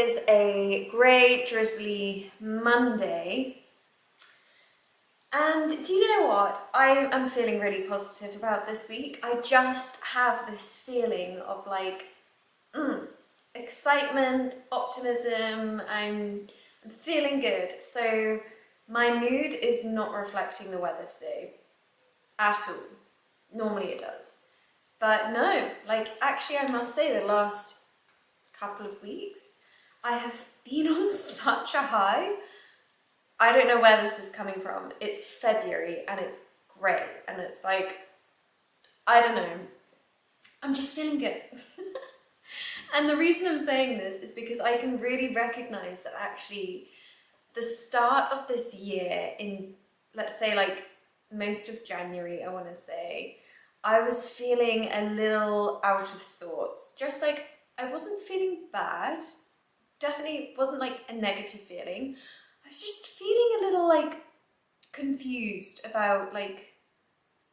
is a grey, drizzly Monday. And do you know what? I am feeling really positive about this week. I just have this feeling of like excitement, optimism. I'm feeling good. So my mood is not reflecting the weather today at all. Normally it does. But no, like actually I must say the last couple of weeks I have been on such a high. I don't know where this is coming from. It's February and it's grey and it's like, I don't know. I'm just feeling good. And the reason I'm saying this is because I can really recognize that actually the start of this year in, let's say like most of January, I want to say, I was feeling a little out of sorts. Just like, I wasn't feeling bad. Definitely wasn't like a negative feeling. I was just feeling a little like confused about like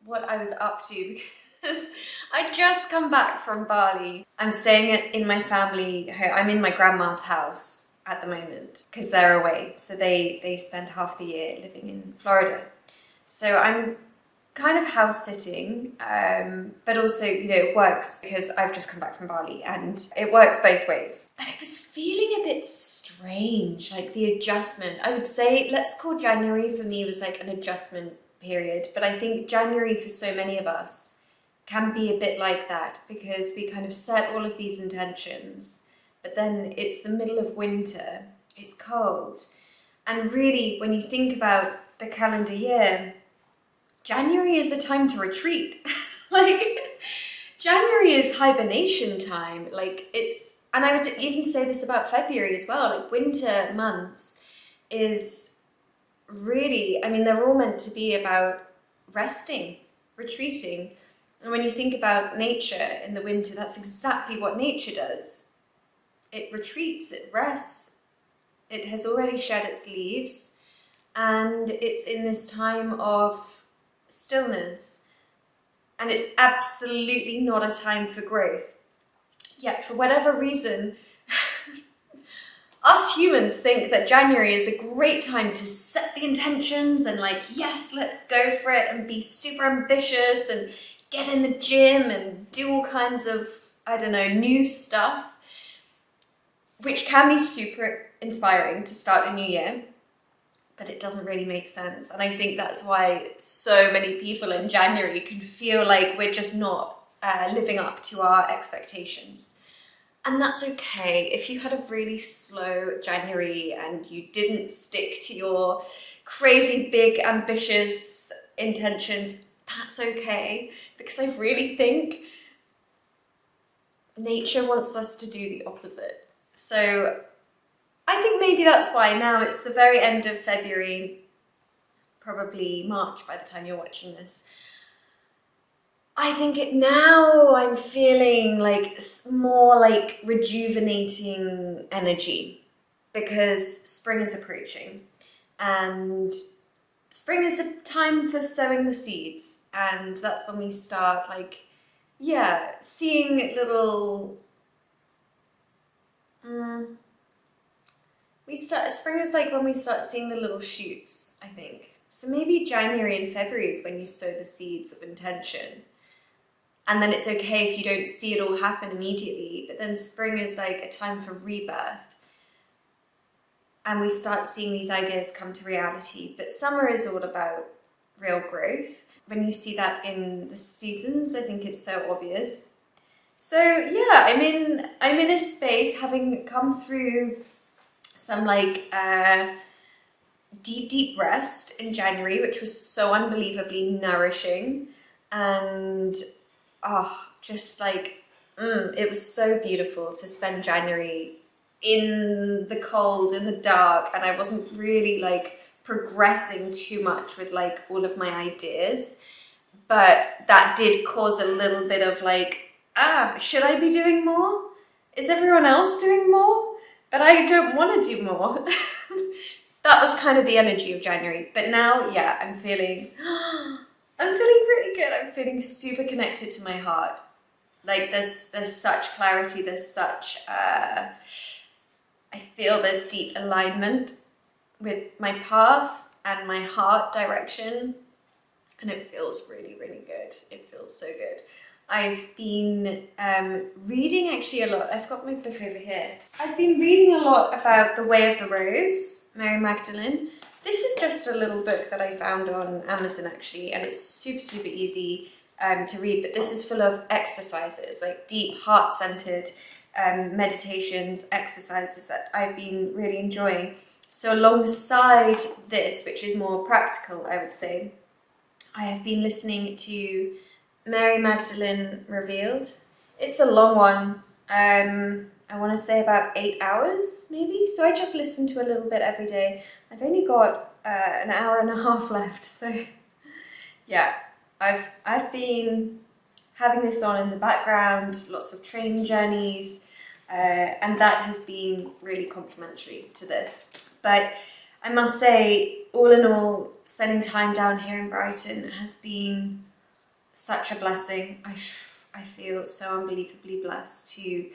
what I was up to because I'd just come back from Bali. I'm staying in my family home. I'm in my grandma's house at the moment because they're away. So they spend half the year living in Florida. So I'm kind of house sitting, but also, you know, it works because I've just come back from Bali and it works both ways. But it was feeling a bit strange, like the adjustment. I would say, let's call January for me was like an adjustment period, but I think January for so many of us can be a bit like that because we kind of set all of these intentions, but then it's the middle of winter, it's cold, and really when you think about the calendar year, January is a time to retreat. Like, January is hibernation time. Like, it's, and I would even say this about February as well, like winter months is really, I mean, they're all meant to be about resting, retreating. And when you think about nature in the winter, that's exactly what nature does. It retreats, it rests, it has already shed its leaves, and it's in this time of stillness, and it's absolutely not a time for growth. Yet for whatever reason, us humans think that January is a great time to set the intentions and like, yes, let's go for it and be super ambitious and get in the gym and do all kinds of, I don't know, new stuff, which can be super inspiring to start a new year. But it doesn't really make sense. And I think that's why so many people in January can feel like we're just not living up to our expectations. And that's okay. If you had a really slow January and you didn't stick to your crazy, big, ambitious intentions, that's okay. Because I really think nature wants us to do the opposite. So I think maybe that's why now it's the very end of February, probably March by the time you're watching this. I think now I'm feeling like more like rejuvenating energy because spring is approaching and spring is a time for sowing the seeds, and that's when we start like, yeah, seeing little spring is like when we start seeing the little shoots, I think. So maybe January and February is when you sow the seeds of intention. And then it's okay if you don't see it all happen immediately, but then spring is like a time for rebirth. And we start seeing these ideas come to reality. But summer is all about real growth. When you see that in the seasons, I think it's so obvious. So yeah, I'm in a space having come through some like deep rest in January, which was so unbelievably nourishing, and just like it was so beautiful to spend January in the cold, in the dark, and I wasn't really like progressing too much with like all of my ideas, but that did cause a little bit of like, should I be doing more? Is everyone else doing more? But I don't want to do more. That was kind of the energy of January. But now, yeah, I'm feeling really good. I'm feeling super connected to my heart. Like there's such clarity, there's such I feel there's deep alignment with my path and my heart direction, and it feels really, really good. It feels so good. I've been reading actually a lot. I've got my book over here. I've been reading a lot about The Way of the Rose, Mary Magdalene. This is just a little book that I found on Amazon actually, and it's super, super easy to read, but this is full of exercises, like deep heart-centered meditations, exercises that I've been really enjoying. So alongside this, which is more practical, I would say, I have been listening to Mary Magdalene Revealed. It's a long one. I want to say about 8 hours, maybe. So I just listen to a little bit every day. I've only got an hour and a half left, so yeah. I've been having this on in the background, lots of train journeys, and that has been really complimentary to this. But I must say, all in all, spending time down here in Brighton has been such a blessing. I feel so unbelievably blessed to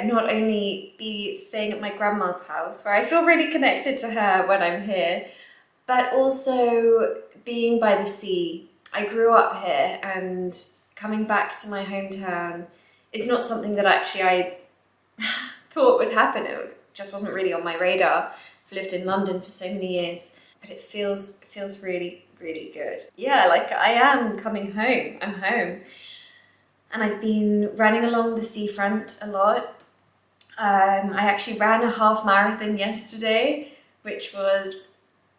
not only be staying at my grandma's house, where I feel really connected to her when I'm here, but also being by the sea. I grew up here, and coming back to my hometown is not something that actually I thought would happen. It just wasn't really on my radar. I've lived in London for so many years, but it feels really, really good. Yeah, like I am coming home. I'm home. And I've been running along the seafront a lot. I actually ran a half marathon yesterday, which was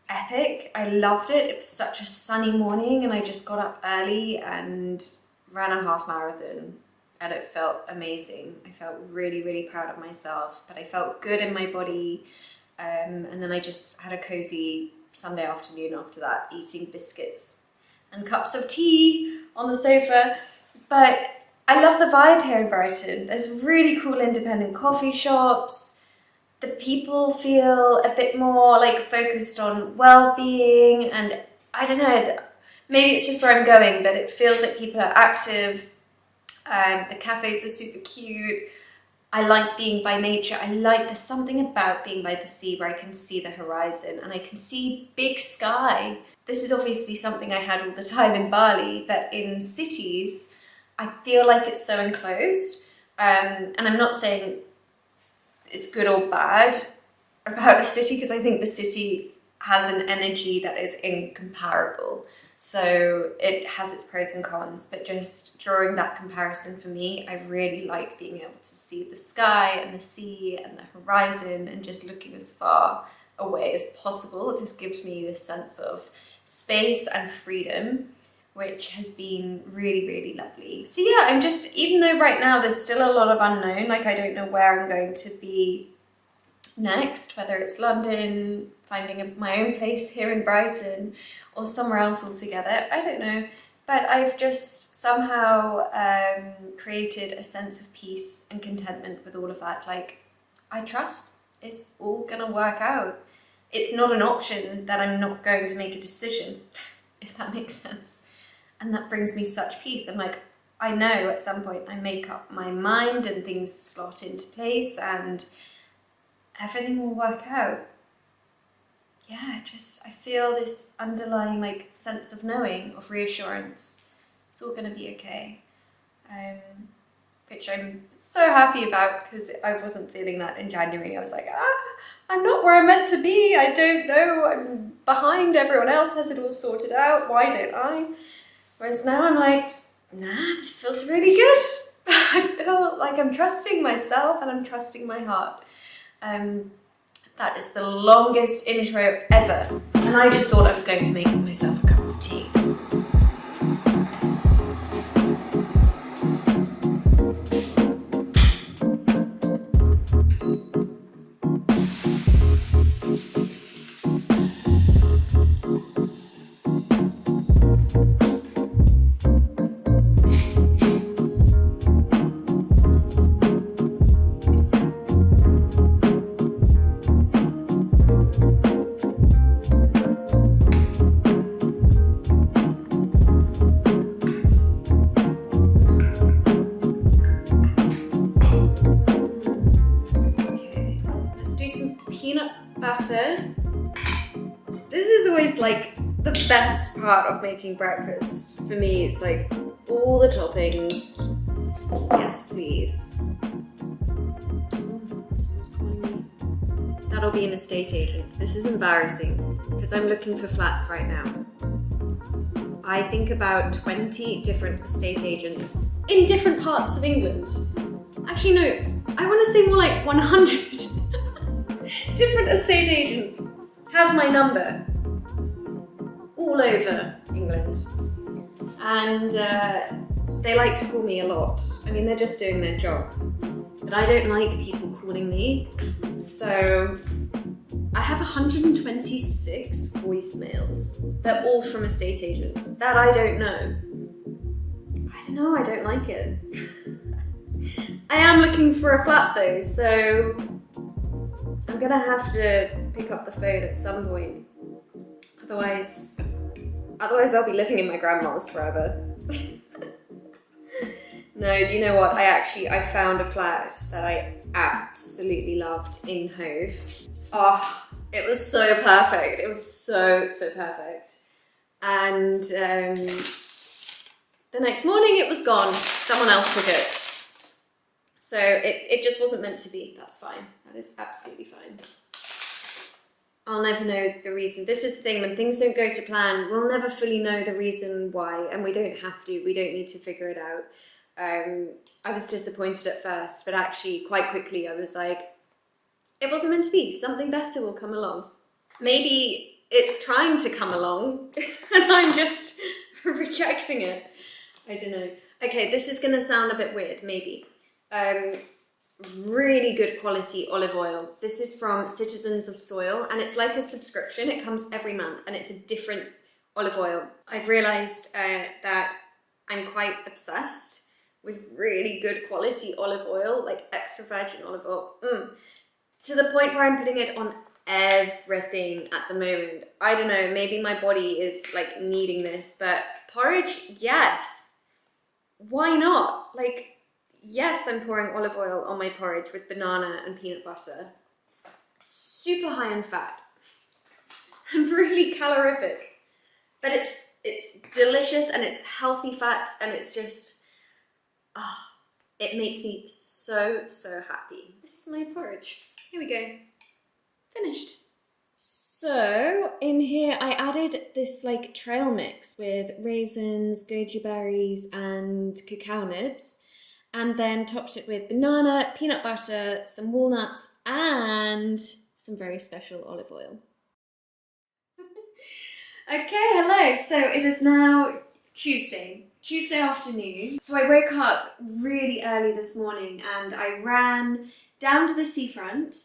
epic. I loved it. It was such a sunny morning, and I just got up early and ran a half marathon, and it felt amazing. I felt really, really proud of myself, but I felt good in my body. And then I just had a cozy Sunday afternoon after that, eating biscuits and cups of tea on the sofa. But I love the vibe here in Brighton. There's really cool independent coffee shops. The people feel a bit more like focused on well-being, and I don't know, maybe it's just where I'm going, but it feels like people are active. The cafes are super cute. I like being by nature. There's something about being by the sea where I can see the horizon and I can see big sky. This is obviously something I had all the time in Bali, but in cities, I feel like it's so enclosed. And I'm not saying it's good or bad about the city, because I think the city has an energy that is incomparable. So it has its pros and cons, but just drawing that comparison for me, I really like being able to see the sky and the sea and the horizon and just looking as far away as possible. It just gives me this sense of space and freedom, which has been really, really lovely. So yeah, I'm just, even though right now there's still a lot of unknown, like I don't know where I'm going to be next, whether it's London, finding my own place here in Brighton, or somewhere else altogether, I don't know. But I've just somehow created a sense of peace and contentment with all of that. Like, I trust it's all gonna work out. It's not an option that I'm not going to make a decision, if that makes sense. And that brings me such peace. I'm like, I know at some point I make up my mind and things slot into place and everything will work out. Yeah, I feel this underlying like sense of knowing, of reassurance. It's all gonna be okay. Which I'm so happy about, because I wasn't feeling that in January. I was like, I'm not where I'm meant to be. I don't know, I'm behind everyone else, has it all sorted out, why don't I? Whereas now I'm like, nah, this feels really good. I feel like I'm trusting myself and I'm trusting my heart. That is the longest intro ever. And I just thought I was going to make myself a cup of tea. This is always like the best part of making breakfast. For me, it's like all the toppings. Yes, please. Someone's calling me. That'll be an estate agent. This is embarrassing because I'm looking for flats right now. I think about 20 different estate agents in different parts of England. Actually, no, I want to say more like 100 different estate agents have my number all over England. And they like to call me a lot. I mean, they're just doing their job. But I don't like people calling me. So I have 126 voicemails. They're all from estate agents that I don't know. I don't know, I don't like it. I am looking for a flat though, so I'm gonna have to pick up the phone at some point. Otherwise I'll be living in my grandma's forever. No, do you know what? I found a flat that I absolutely loved in Hove. Oh, it was so perfect. It was so perfect. And the next morning it was gone. Someone else took it. So it just wasn't meant to be. That's fine. That is absolutely fine. I'll never know the reason. This is the thing, when things don't go to plan, we'll never fully know the reason why, and we don't have to. We don't need to figure it out. I was disappointed at first, but actually quite quickly I was like, it wasn't meant to be. Something better will come along. Maybe it's trying to come along and I'm just rejecting it. I don't know. Okay, this is gonna sound a bit weird, maybe. Really good quality olive oil. This is from Citizens of Soil, and it's like a subscription. It comes every month and it's a different olive oil. I've realized that I'm quite obsessed with really good quality olive oil, like extra virgin olive oil, to the point where I'm putting it on everything at the moment. I don't know, maybe my body is like needing this, but porridge, yes. Why not? Like, yes, I'm pouring olive oil on my porridge with banana and peanut butter. Super high in fat and really calorific, but it's delicious and it's healthy fats, and it's just, it makes me so happy. This is my porridge. Here we go. Finished. So in here I added this like trail mix with raisins, goji berries and cacao nibs, and then topped it with banana, peanut butter, some walnuts and some very special olive oil. Okay, hello. So it is now Tuesday afternoon. So I woke up really early this morning and I ran down to the seafront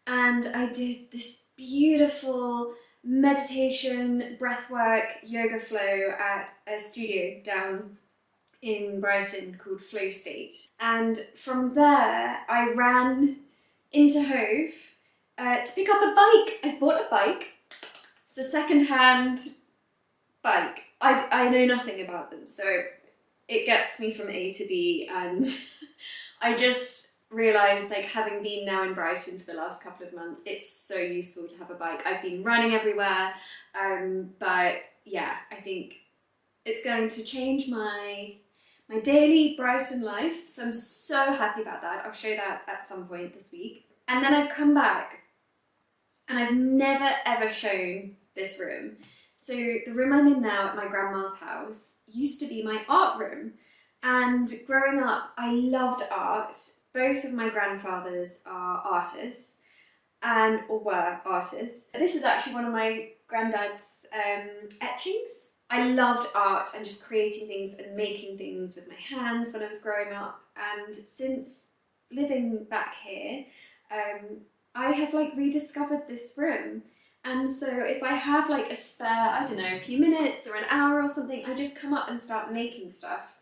and I did this beautiful meditation, breathwork, yoga flow at a studio down in Brighton called Flow State. And from there I ran into Hove to pick up a bike. I've bought a bike. It's a second-hand bike. I know nothing about them, so it gets me from A to B, and I just realised, like, having been now in Brighton for the last couple of months, it's so useful to have a bike. I've been running everywhere, but yeah, I think it's going to change my daily Brighton life, so I'm so happy about that. I'll show that at some point this week. And then I've come back, and I've never ever shown this room. So the room I'm in now at my grandma's house used to be my art room. And growing up, I loved art. Both of my grandfathers are artists, or were artists. This is actually one of my granddad's etchings. I loved art and just creating things and making things with my hands when I was growing up. And since living back here, I have like rediscovered this room. And so if I have like a spare, I don't know, a few minutes or an hour or something, I just come up and start making stuff.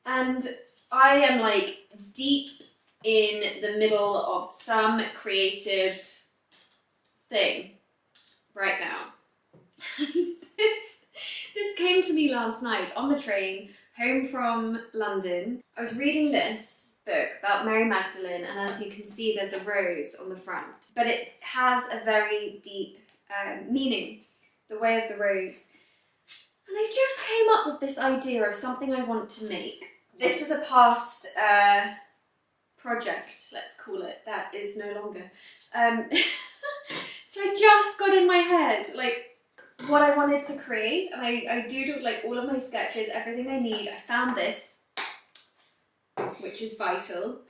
And I am like deep in the middle of some creative thing right now. This came to me last night on the train home from London. I was reading this book about Mary Magdalene, and as you can see there's a rose on the front, but it has a very deep meaning. The Way of the Rose. And I just came up with this idea of something I want to make. This was a past project, let's call it, that is no longer. So I just got in my head, like, what I wanted to create, and I doodled like all of my sketches, everything I need. I found this, which is vital.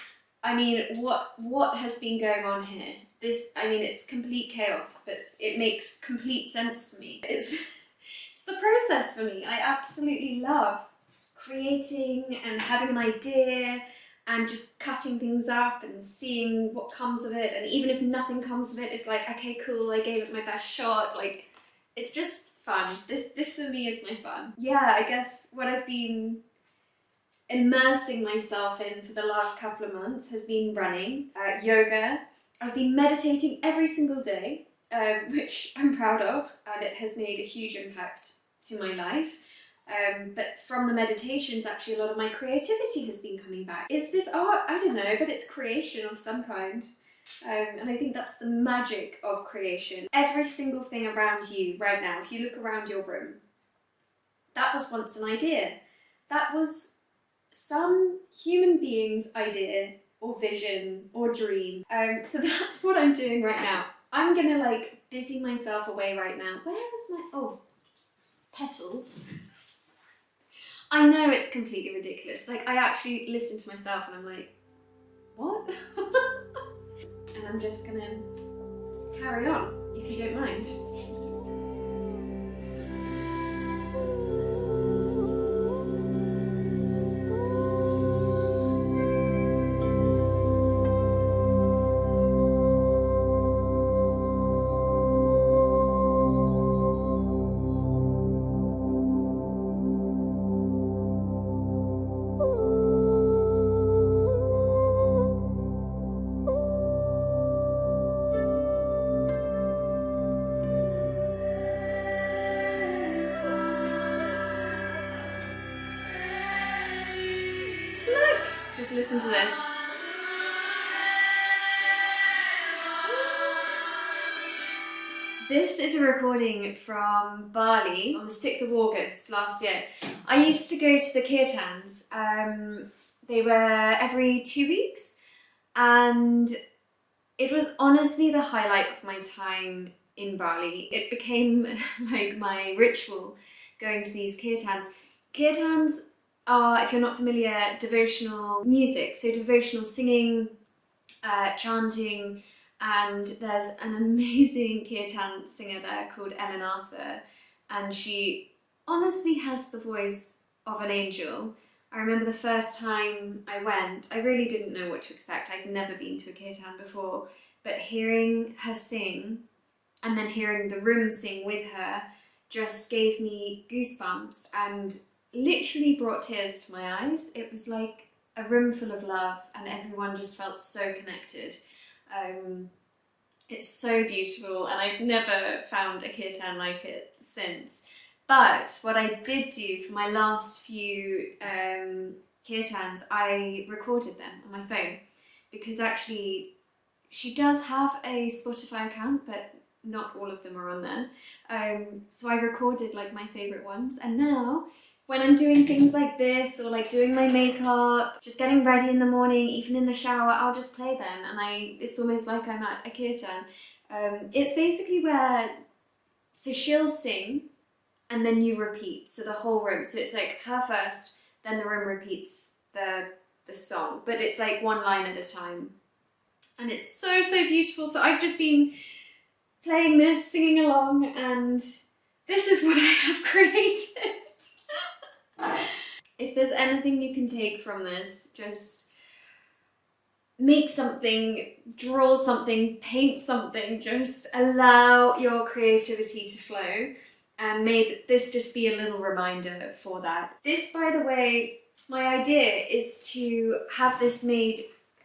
I mean, what has been going on here? This, I mean, it's complete chaos, but it makes complete sense to me. It's the process for me. I absolutely love creating and having an idea and just cutting things up and seeing what comes of it. And even if nothing comes of it, it's like, okay, cool, I gave it my best shot. Like, it's just fun. This for me is my fun. Yeah, I guess what I've been immersing myself in for the last couple of months has been running, yoga. I've been meditating every single day, which I'm proud of, and it has made a huge impact to my life. But from the meditations, actually, a lot of my creativity has been coming back. Is this art? I don't know, but it's creation of some kind. And I think that's the magic of creation. Every single thing around you right now, if you look around your room, that was once an idea. That was some human being's idea or vision or dream. So that's what I'm doing right now. I'm gonna like busy myself away right now. Where was my, oh, petals. I know it's completely ridiculous. Like, I actually listen to myself and I'm like, what? And I'm just gonna carry on, if you don't mind. Just listen to this. This is a recording from Bali on the 6th of August last year. I used to go to the kirtans. They were every 2 weeks, and it was honestly the highlight of my time in Bali. It became like my ritual going to these kirtans. Kirtans are, if you're not familiar, devotional music, so devotional singing, chanting, and there's an amazing kirtan singer there called Ellen Arthur, and she honestly has the voice of an angel. I remember the first time I went, I really didn't know what to expect. I'd never been to a kirtan before, but hearing her sing and then hearing the room sing with her just gave me goosebumps and literally brought tears to my eyes. It was like a room full of love and everyone just felt so connected. It's so beautiful and I've never found a kirtan like it since. But what I did do for my last few kirtans, I recorded them on my phone because actually she does have a Spotify account, but not all of them are on there. So I recorded like my favourite ones, and now when I'm doing things like this or like doing my makeup, just getting ready in the morning, even in the shower, I'll just play them and it's almost like I'm at a kirtan. It's basically where, so she'll sing and then you repeat, so the whole room. So it's like her first, then the room repeats the song, but it's like one line at a time. And it's so, so beautiful. So I've just been playing this, singing along, and this is what I have created. If there's anything you can take from this, just make something, draw something, paint something, just allow your creativity to flow, and may this just be a little reminder for that. This, by the way, my idea is to have this made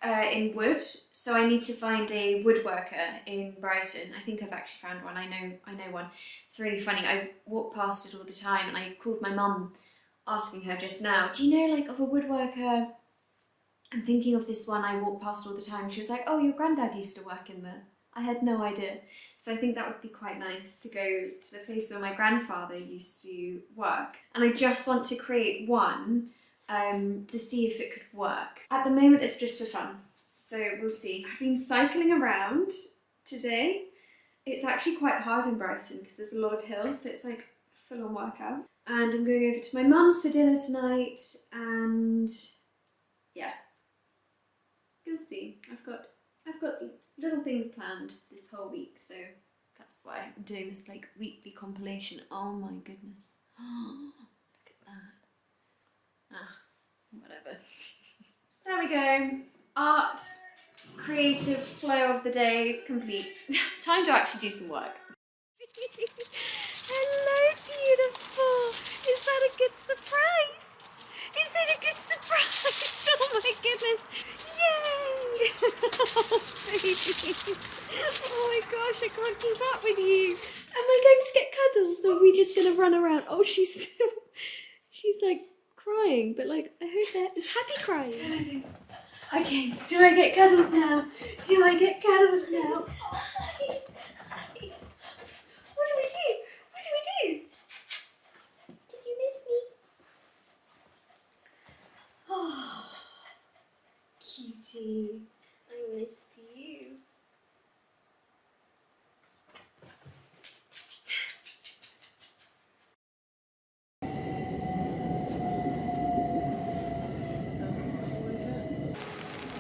in wood, so I need to find a woodworker in Brighton. I think I've actually found one. I know one. It's really funny. I walk past it all the time, and I called my mum asking her just now, do you know like of a woodworker? I'm thinking of this one I walk past all the time. She was like, oh, your granddad used to work in there. I had no idea. So I think that would be quite nice to go to the place where my grandfather used to work. And I just want to create one to see if it could work. At the moment it's just for fun, so we'll see. I've been cycling around today. It's actually quite hard in Brighton because there's a lot of hills, so it's like full on workout. And I'm going over to my mum's for dinner tonight, and yeah, you'll see. I've got little things planned this whole week, so that's why I'm doing this like weekly compilation. Oh my goodness. Look at that. Whatever. There we go. Art, creative flow of the day complete. Time to actually do some work. Hello, beautiful. Is that a good surprise? Is it a good surprise? Oh my goodness. Yay! Oh, baby. Oh my gosh, I can't keep up with you. Am I going to get cuddles, or are we just going to run around? Oh, she's like crying, but like, I hope that is happy crying. Okay, do I get cuddles now? Do I get cuddles now? What do we do? What do we do? Did you miss me? Oh, cutie, I missed you.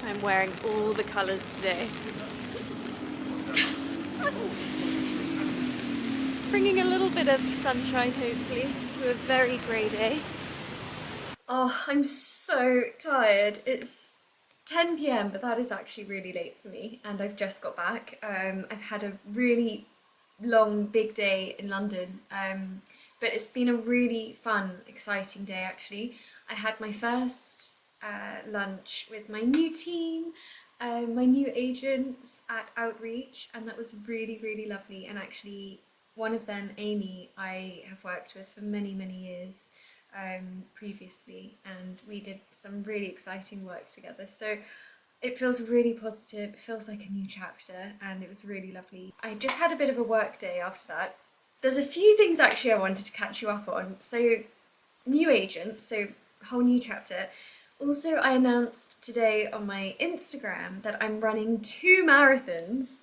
I'm wearing all the colours today. Bringing a little bit of sunshine, hopefully, to a very grey day. Oh, I'm so tired. It's 10 p.m, but that is actually really late for me, and I've just got back. I've had a really long, big day in London, but it's been a really fun, exciting day actually. I had my first lunch with my new team, my new agents at Outreach, and that was really, really lovely. And actually, one of them, Amy, I have worked with for many, many years previously, and we did some really exciting work together. So it feels really positive, it feels like a new chapter, and it was really lovely. I just had a bit of a work day after that. There's a few things actually I wanted to catch you up on. So, new agent, so whole new chapter. Also, I announced today on my Instagram that I'm running 2 marathons,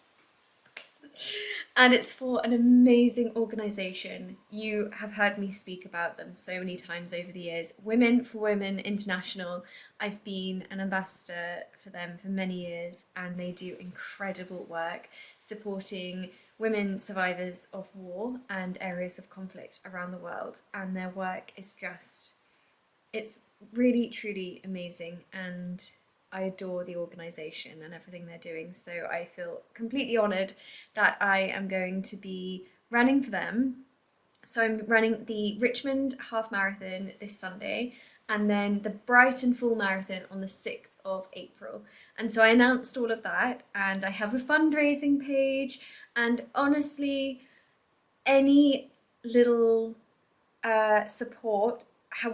and it's for an amazing organisation. You have heard me speak about them so many times over the years. Women for Women International. I've been an ambassador for them for many years, and they do incredible work supporting women survivors of war and areas of conflict around the world. And their work is just, it's really, truly amazing, and I adore the organisation and everything they're doing, so I feel completely honoured that I am going to be running for them. So I'm running the Richmond Half Marathon this Sunday, and then the Brighton Full Marathon on the 6th of April. And so I announced all of that, and I have a fundraising page, and honestly, any little support,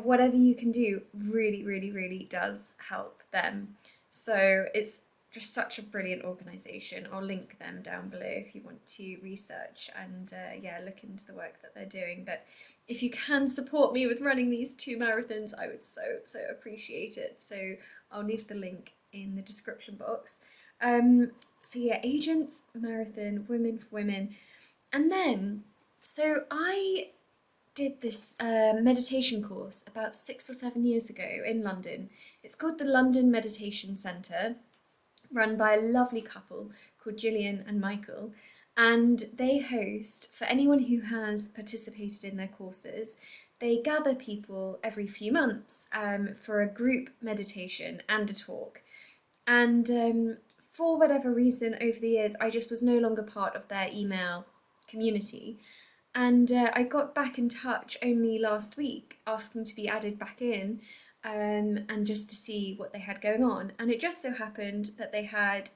whatever you can do, really, really, really does help them. So it's just such a brilliant organisation. I'll link them down below if you want to research and yeah, look into the work that they're doing. But if you can support me with running these 2 marathons, I would so appreciate it. So I'll leave the link in the description box. So yeah, Agents Marathon, Women for Women. And then, so I did this meditation course about 6 or 7 years ago in London. It's called the London Meditation Centre, run by a lovely couple called Gillian and Michael, and they host, for anyone who has participated in their courses, they gather people every few months for a group meditation and a talk. And for whatever reason, over the years, I just was no longer part of their email community. And I got back in touch only last week, asking to be added back in, and just to see what they had going on. And it just so happened that they had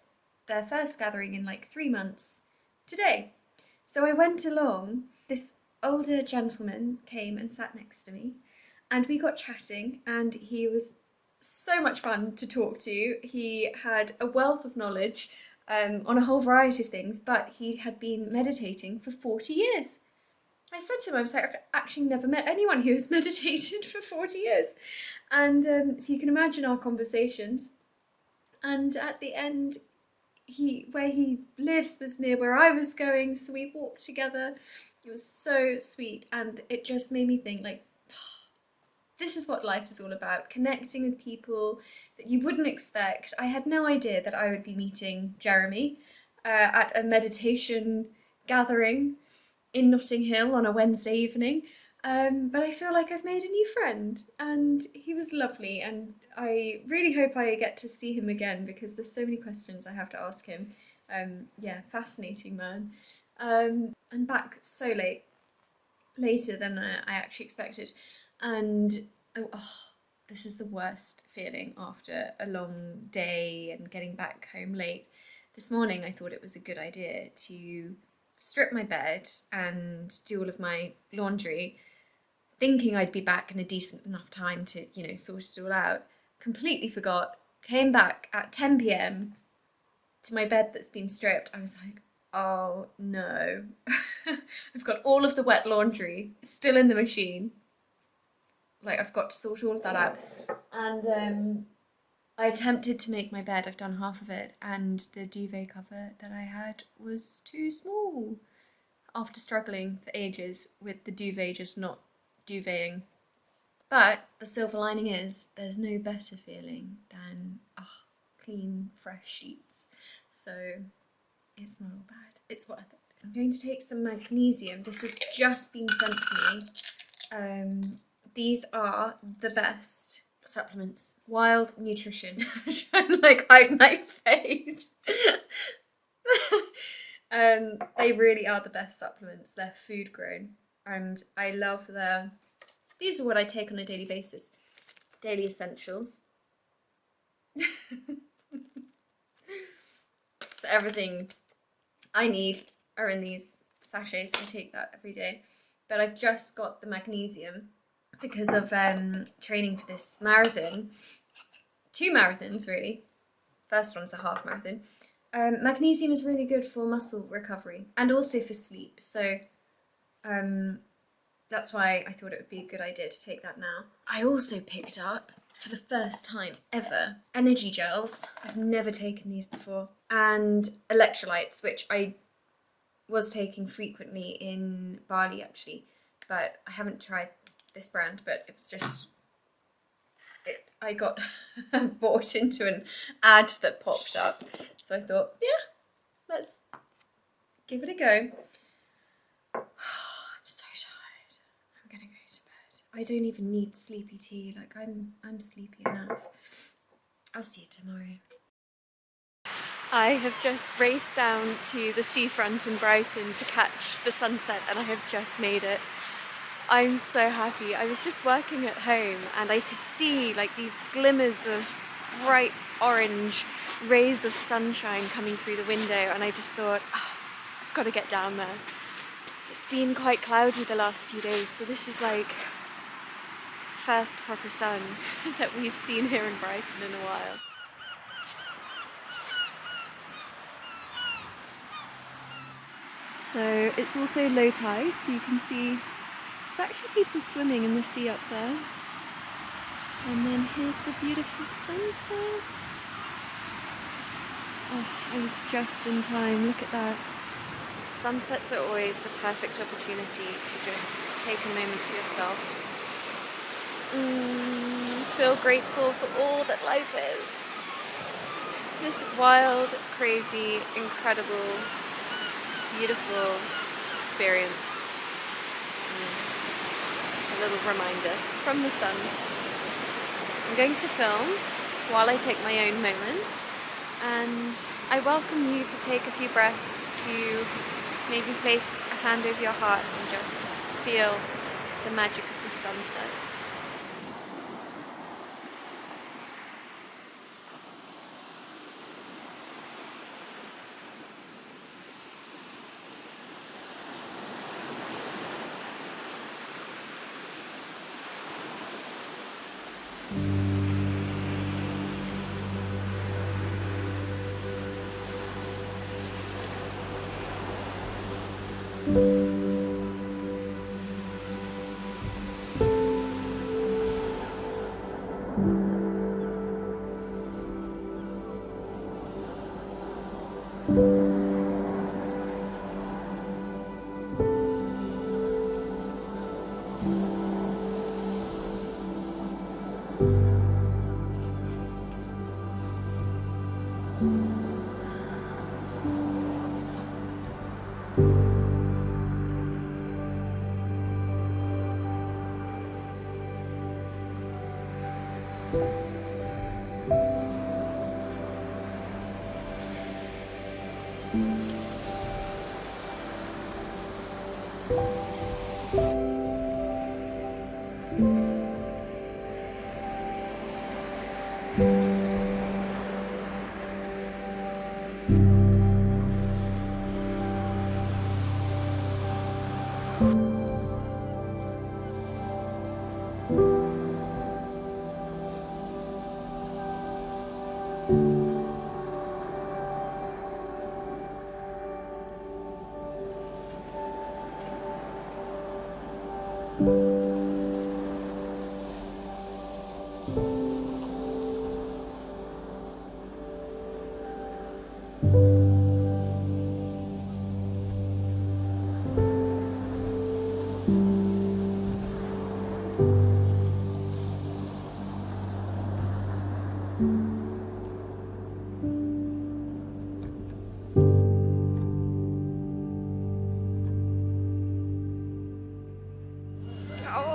their first gathering in like 3 months today. So I went along, this older gentleman came and sat next to me, and we got chatting, and he was so much fun to talk to. He had a wealth of knowledge on a whole variety of things, but he had been meditating for 40 years. I said to him, I was like, I've actually never met anyone who has meditated for 40 years. And so you can imagine our conversations. And at the end, where he lives was near where I was going, so we walked together. It was so sweet, and it just made me think, like, this is what life is all about, connecting with people that you wouldn't expect. I had no idea that I would be meeting Jeremy at a meditation gathering in Notting Hill on a Wednesday evening. But I feel like I've made a new friend, and he was lovely, and I really hope I get to see him again because there's so many questions I have to ask him. Yeah, fascinating man. I'm back so later than I actually expected, and this is the worst feeling after a long day and getting back home late. This morning I thought it was a good idea to strip my bed and do all of my laundry, thinking I'd be back in a decent enough time to, sort it all out. Completely forgot. Came back at 10 p.m. to my bed that's been stripped. I was like, oh no. I've got all of the wet laundry still in the machine. Like, I've got to sort all of that out. And I attempted to make my bed. I've done half of it, and the duvet cover that I had was too small. After struggling for ages with the duvet just not duveting. But the silver lining is there's no better feeling than clean, fresh sheets. So it's not all bad. It's worth it. I'm going to take some magnesium. This has just been sent to me. These are the best supplements. Wild Nutrition. Trying to hide my face. They really are the best supplements. They're food grown, and I love these are what I take on a daily basis. Daily essentials. So everything I need are in these sachets. I take that every day. But I've just got the magnesium because of training for this marathon. 2 marathons, really. First one's a half marathon. Magnesium is really good for muscle recovery and also for sleep. So that's why I thought it would be a good idea to take that now. I also picked up, for the first time ever, energy gels. I've never taken these before. And electrolytes, which I was taking frequently in Bali, actually. But I haven't tried this brand, but it was just... I got bought into an ad that popped up. So I thought, yeah, let's give it a go. I'm so tired. I'm gonna go to bed. I don't even need sleepy tea. I'm sleepy enough. I'll see you tomorrow. I have just raced down to the seafront in Brighton to catch the sunset, and I have just made it. I'm so happy. I was just working at home and I could see these glimmers of bright orange rays of sunshine coming through the window, and I just thought, I've got to get down there. It's been quite cloudy the last few days, so this is first proper sun that we've seen here in Brighton in a while. So it's also low tide, so you can see there's actually people swimming in the sea up there. And then here's the beautiful sunset. Oh, I was just in time, look at that. Sunsets are always the perfect opportunity to just take a moment for yourself. Feel grateful for all that life is. This wild, crazy, incredible, beautiful experience. A little reminder from the sun. I'm going to film while I take my own moment, and I welcome you to take a few breaths to maybe place a hand over your heart and just feel the magic of the sunset.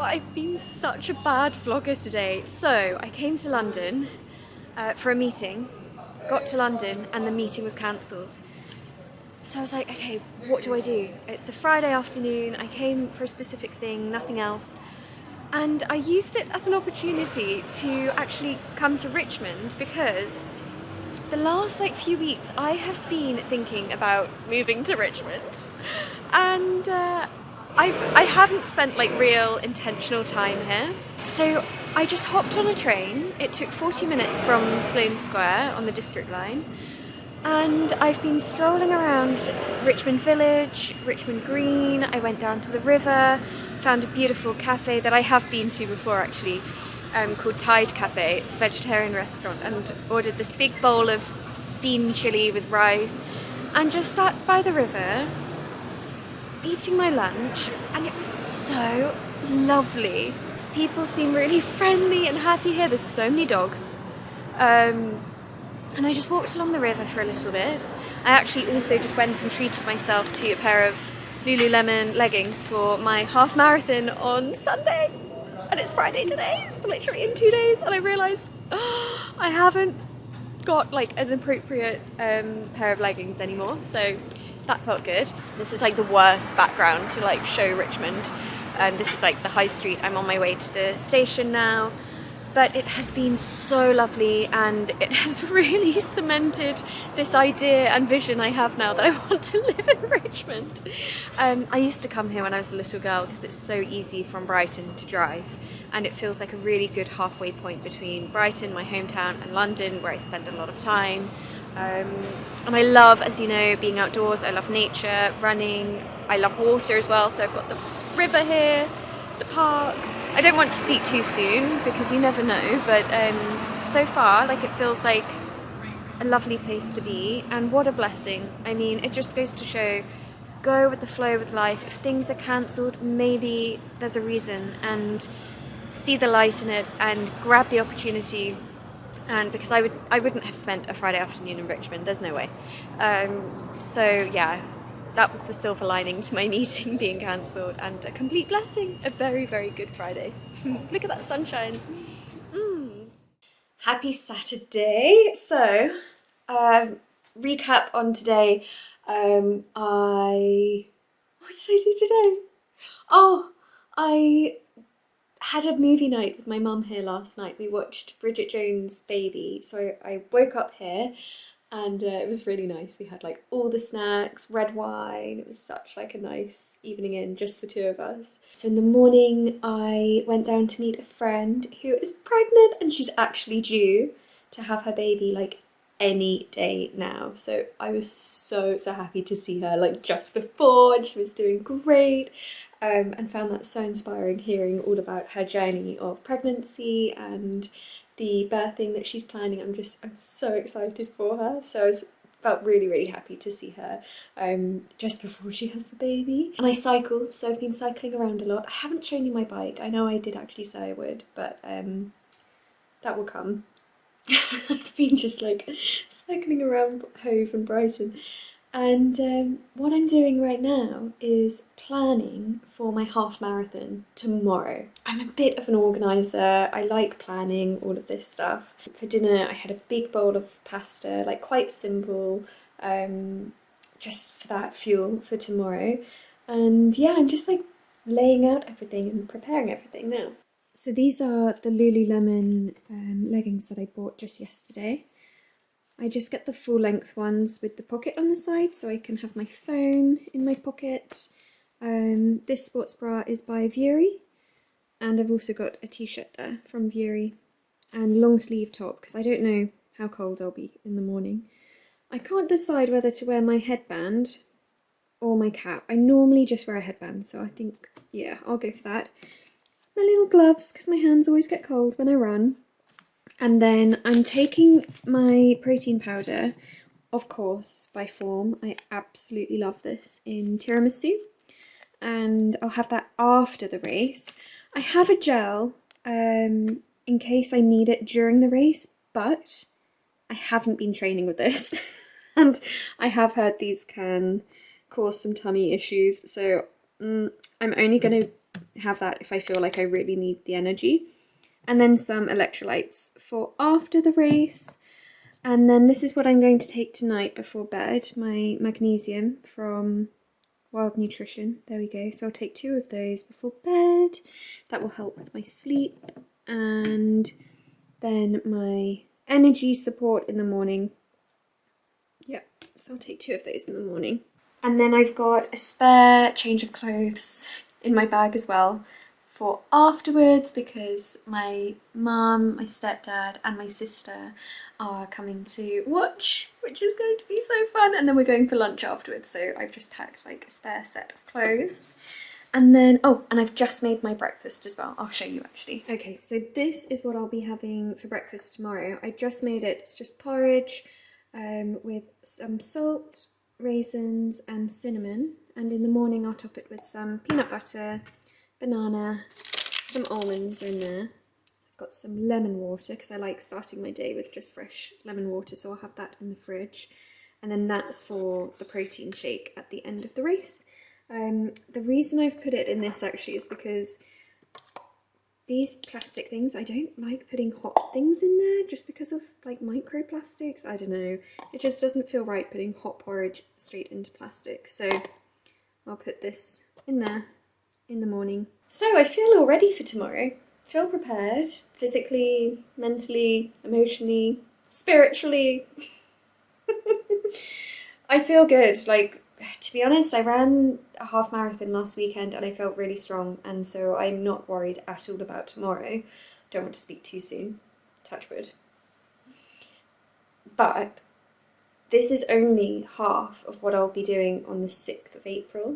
I've been such a bad vlogger today. So I came to London for a meeting, got to London and the meeting was cancelled. So I was like, okay, what do I do? It's a Friday afternoon, I came for a specific thing, nothing else. And I used it as an opportunity to actually come to Richmond because the last few weeks I have been thinking about moving to Richmond. And I haven't spent real intentional time here. So I just hopped on a train. It took 40 minutes from Sloane Square on the District line. And I've been strolling around Richmond Village, Richmond Green. I went down to the river, found a beautiful cafe that I have been to before actually, called Tide Cafe. It's a vegetarian restaurant, and ordered this big bowl of bean chili with rice and just sat by the river eating my lunch, and it was so lovely. People seem really friendly and happy here. There's so many dogs. And I just walked along the river for a little bit. I actually also just went and treated myself to a pair of Lululemon leggings for my half marathon on Sunday. And it's Friday today, so literally in 2 days, and I realised I haven't got an appropriate pair of leggings anymore, so that felt good. This is the worst background to show Richmond. This is the high street. I'm on my way to the station now, but it has been so lovely, and it has really cemented this idea and vision I have now that I want to live in Richmond. I used to come here when I was a little girl because it's so easy from Brighton to drive, and it feels like a really good halfway point between Brighton, my hometown, and London, where I spend a lot of time. And I love, as you know, being outdoors. I love nature, running. I love water as well, so I've got the river here, the park. I don't want to speak too soon because you never know, but so far it feels like a lovely place to be, and what a blessing. I mean, it just goes to show, go with the flow with life. If things are cancelled, maybe there's a reason, and see the light in it and grab the opportunity. And because I wouldn't have spent a Friday afternoon in Richmond, there's no way. So yeah, that was the silver lining to my meeting being cancelled, and a complete blessing. A very, very good Friday. Look at that sunshine. Happy Saturday. So, recap on today. What did I do today? Oh, I had a movie night with my mum here last night. We watched Bridget Jones' Baby. So I woke up here and it was really nice. We had all the snacks, red wine. It was such a nice evening in, just the two of us. So in the morning I went down to meet a friend who is pregnant, and she's actually due to have her baby any day now. So I was so happy to see her just before, and she was doing great. And found that so inspiring, hearing all about her journey of pregnancy and the birthing that she's planning. I'm so excited for her. So I was felt really, really happy to see her just before she has the baby. And I cycle, so I've been cycling around a lot. I haven't shown you my bike. I know I did actually say I would, but that will come. I've been just like cycling around Hove and Brighton. And what I'm doing right now is planning for my half marathon tomorrow. I'm a bit of an organiser. I like planning all of this stuff. For dinner I had a big bowl of pasta, like quite simple, just for that fuel for tomorrow. And yeah, I'm just like laying out everything and preparing everything now. So these are the Lululemon leggings that I bought just yesterday. I just get the full length ones with the pocket on the side so I can have my phone in my pocket. This sports bra is by Vuori, and I've also got a t-shirt there from Vuori, and long sleeve top because I don't know how cold I'll be in the morning. I can't decide whether to wear my headband or my cap. I normally just wear a headband, so I think, yeah, I'll go for that. My little gloves because my hands always get cold when I run. And then I'm taking my protein powder, of course, by Form. I absolutely love this, in tiramisu. And I'll have that after the race. I have a gel in case I need it during the race, but I haven't been training with this. And I have heard these can cause some tummy issues. So I'm only going to have that if I feel like I really need the energy. And then some electrolytes for after the race. And then this is what I'm going to take tonight before bed, my magnesium from Wild Nutrition. There we go. So I'll take 2 of those before bed. That will help with my sleep. And then my energy support in the morning. Yeah, so I'll take 2 of those in the morning. And then I've got a spare change of clothes in my bag as well for afterwards, because my mum, my stepdad and my sister are coming to watch, which is going to be so fun, and then we're going for lunch afterwards, so I've just packed like a spare set of clothes. And then, oh, and I've just made my breakfast as well. I'll show you actually. Okay, so this is what I'll be having for breakfast tomorrow. I just made it. It's just porridge with some salt, raisins and cinnamon, and in the morning I'll top it with some peanut butter, banana, some almonds are in there. I've got some lemon water because I like starting my day with just fresh lemon water, so I'll have that in the fridge. And then that's for the protein shake at the end of the race. The reason I've put it in this actually is because these plastic things, I don't like putting hot things in there just because of like microplastics. I don't know, it just doesn't feel right putting hot porridge straight into plastic. So I'll put this in there in the morning. So I feel all ready for tomorrow. Feel prepared, physically, mentally, emotionally, spiritually. I feel good. Like, to be honest, I ran a half marathon last weekend and I felt really strong, and so I'm not worried at all about tomorrow. Don't want to speak too soon, touch wood. But this is only half of what I'll be doing on the 6th of April.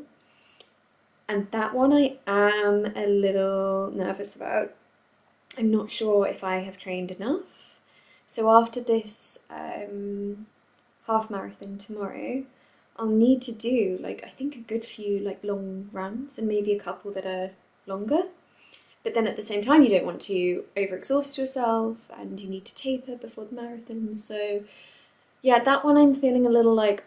And that one I am a little nervous about. I'm not sure if I have trained enough. So after this half marathon tomorrow, I'll need to do like, I think, a good few like long runs and maybe a couple that are longer. But then at the same time, you don't want to overexhaust yourself and you need to taper before the marathon. So yeah, that one I'm feeling a little like,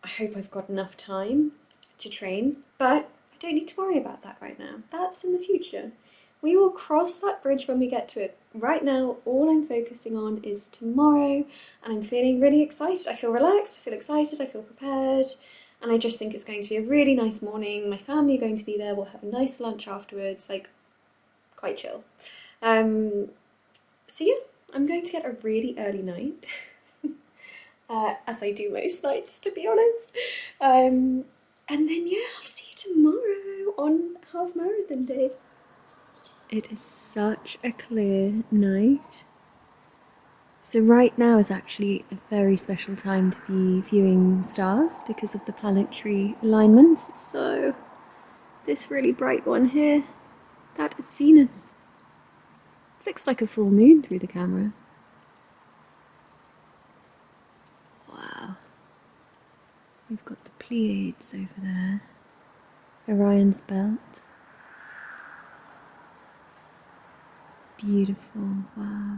I hope I've got enough time to train, but I don't need to worry about that right now. That's in the future. We will cross that bridge when we get to it. Right now, all I'm focusing on is tomorrow, and I'm feeling really excited. I feel relaxed, I feel excited, I feel prepared, and I just think it's going to be a really nice morning. My family are going to be there, we'll have a nice lunch afterwards, like, quite chill. So yeah, I'm going to get a really early night, as I do most nights, to be honest. And then yeah, I'll see you tomorrow on half marathon day. It is such a clear night. So right now is actually a very special time to be viewing stars because of the planetary alignments. So this really bright one here, that is Venus. Looks like a full moon through the camera. Wow. We've got the Pleiades over there, Orion's belt. Beautiful, wow.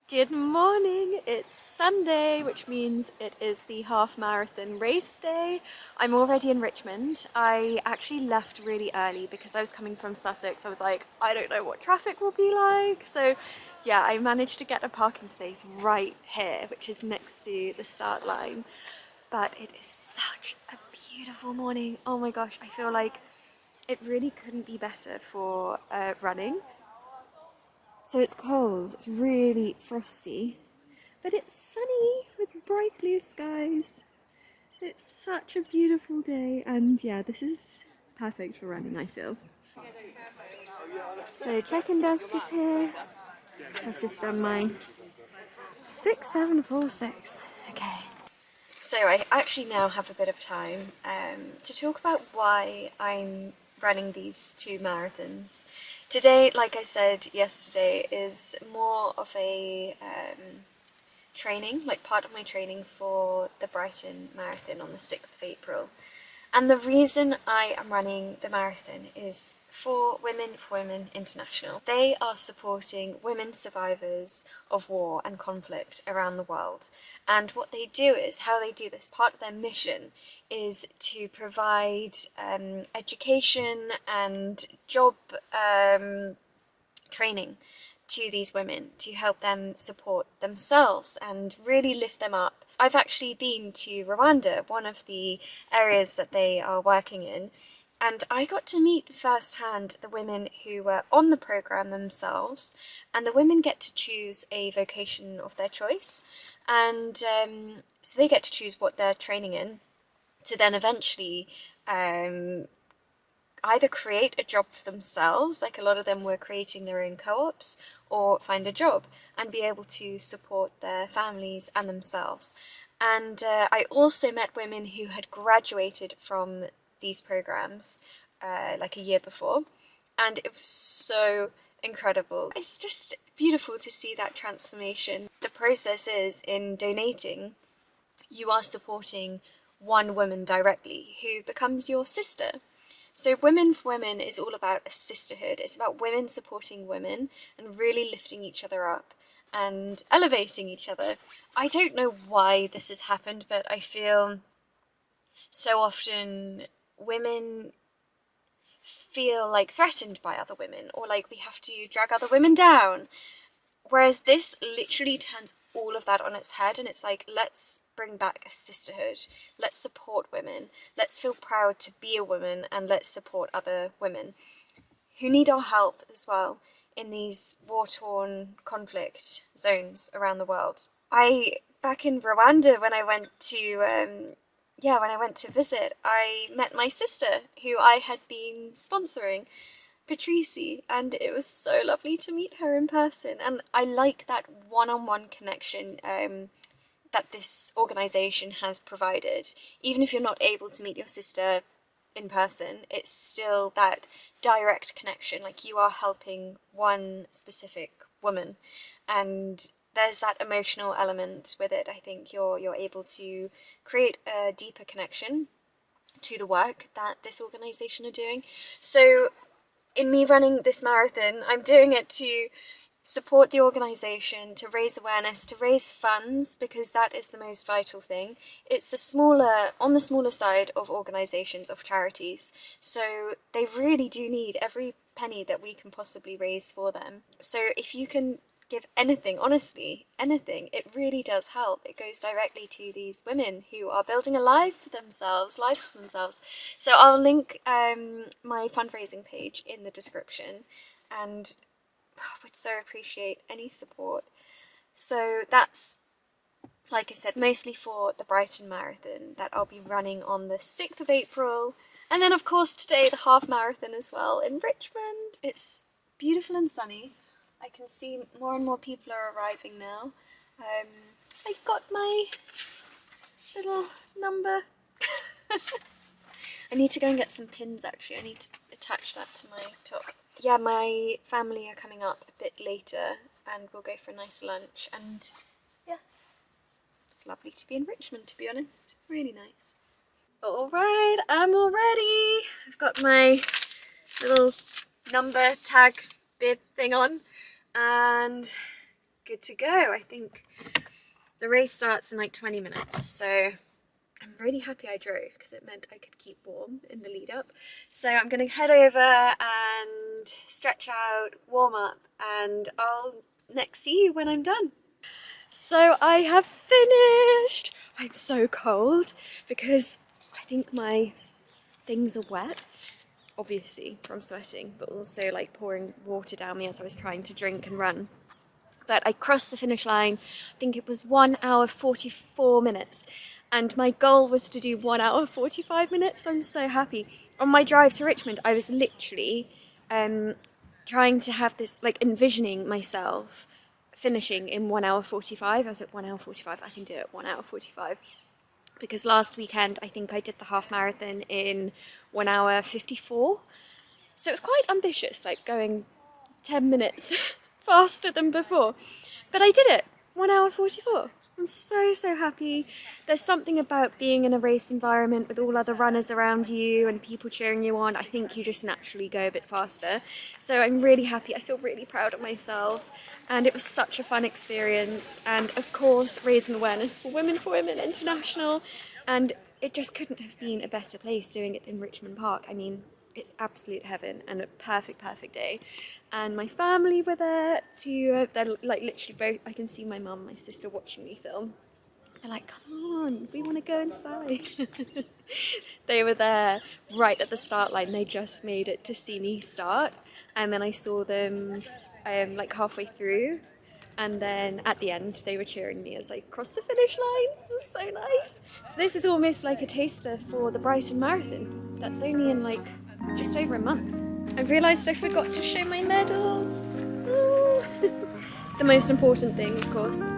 Good morning, it's Sunday, which means it is the half marathon race day. I'm already in Richmond. I actually left really early because I was coming from Sussex. I was like, I don't know what traffic will be like. So yeah, I managed to get a parking space right here, which is next to the start line. But it is such a beautiful morning. Oh my gosh, I feel like it really couldn't be better for running. So it's cold, it's really frosty, but it's sunny with bright blue skies. It's such a beautiful day, and yeah, this is perfect for running, I feel. So check-in desk is here. I've just done mine. 6746. Okay. So I actually now have a bit of time to talk about why I'm running these 2 marathons. Today, like I said yesterday, is more of a training, like part of my training for the Brighton Marathon on the 6th of April. And the reason I am running the marathon is for Women International. They are supporting women survivors of war and conflict around the world. And what they do is, how they do this, part of their mission is to provide education and job training to these women to help them support themselves and really lift them up. I've actually been to Rwanda, one of the areas that they are working in, and I got to meet firsthand the women who were on the programme themselves, and the women get to choose a vocation of their choice, and so they get to choose what they're training in to then eventually either create a job for themselves, like a lot of them were creating their own co-ops, or find a job and be able to support their families and themselves. And I also met women who had graduated from these programs like a year before, and it was so incredible. It's just beautiful to see that transformation. The process is, in donating, you are supporting one woman directly who becomes your sister. So Women for Women is all about a sisterhood. It's about women supporting women and really lifting each other up and elevating each other. I don't know why this has happened, but I feel so often women feel like threatened by other women, or like we have to drag other women down. Whereas this literally turns all of that on its head, and it's like, let's bring back a sisterhood. Let's support women. Let's feel proud to be a woman, and let's support other women who need our help as well in these war-torn conflict zones around the world. Back in Rwanda, when I went to visit, I met my sister, who I had been sponsoring, Patrici, and it was so lovely to meet her in person. And I like that one-on-one connection that this organisation has provided. Even if you're not able to meet your sister in person, it's still that direct connection, like you are helping one specific woman, and there's that emotional element with it. I think you're able to create a deeper connection to the work that this organisation are doing. So in me running this marathon, I'm doing it to support the organisation, to raise awareness, to raise funds, because that is the most vital thing. It's on the smaller side of organisations, of charities, so they really do need every penny that we can possibly raise for them. So if you can give anything, honestly, anything, it really does help. It goes directly to these women who are building a lives for themselves. So I'll link my fundraising page in the description, and would so appreciate any support. So that's, like I said, mostly for the Brighton Marathon that I'll be running on the 6th of April. And then of course today the half marathon as well in Richmond. It's beautiful and sunny. I can see more and more people are arriving now. I've got my little number. I need to go and get some pins actually. I need to attach that to my top. Yeah, my family are coming up a bit later and we'll go for a nice lunch, and yeah, It's lovely to be in Richmond, to be honest. Really nice. Alright, I'm all ready. I've got my little number tag bib thing on and good to go. I think the race starts in like 20 minutes, so I'm really happy I drove because it meant I could keep warm in the lead up. So I'm going to head over and stretch out, warm up, and I'll next see you when I'm done. So I have finished! I'm so cold because I think my things are wet, obviously from sweating, but also like pouring water down me as I was trying to drink and run. But I crossed the finish line, I think it was 1 hour 44 minutes, and my goal was to do 1 hour 45 minutes. I'm so happy. On my drive to Richmond, I was literally trying to have this, like envisioning myself finishing in 1 hour 45. I was at 1 hour 45, I can do it, 1 hour 45. Because last weekend, I think I did the half marathon in 1 hour 54. So it was quite ambitious, like going 10 minutes faster than before. But I did it, 1 hour 44. I'm so happy. There's something about being in a race environment with all other runners around you and people cheering you on. I think you just naturally go a bit faster. So I'm really happy. I feel really proud of myself. And it was such a fun experience. And of course, raising awareness for Women International. And it just couldn't have been a better place doing it in Richmond Park. I mean, it's absolute heaven and a perfect day. And my family were there too. They're like literally both, I can see my mum and my sister watching me film. They're like, come on, we want to go inside. They were there right at the start line. They just made it to see me start. And then I saw them like halfway through. And then at the end, they were cheering me as I crossed the finish line. It was so nice. So this is almost like a taster for the Brighton Marathon. That's only in like just over a month. I realised I forgot to show my medal. The most important thing, of course.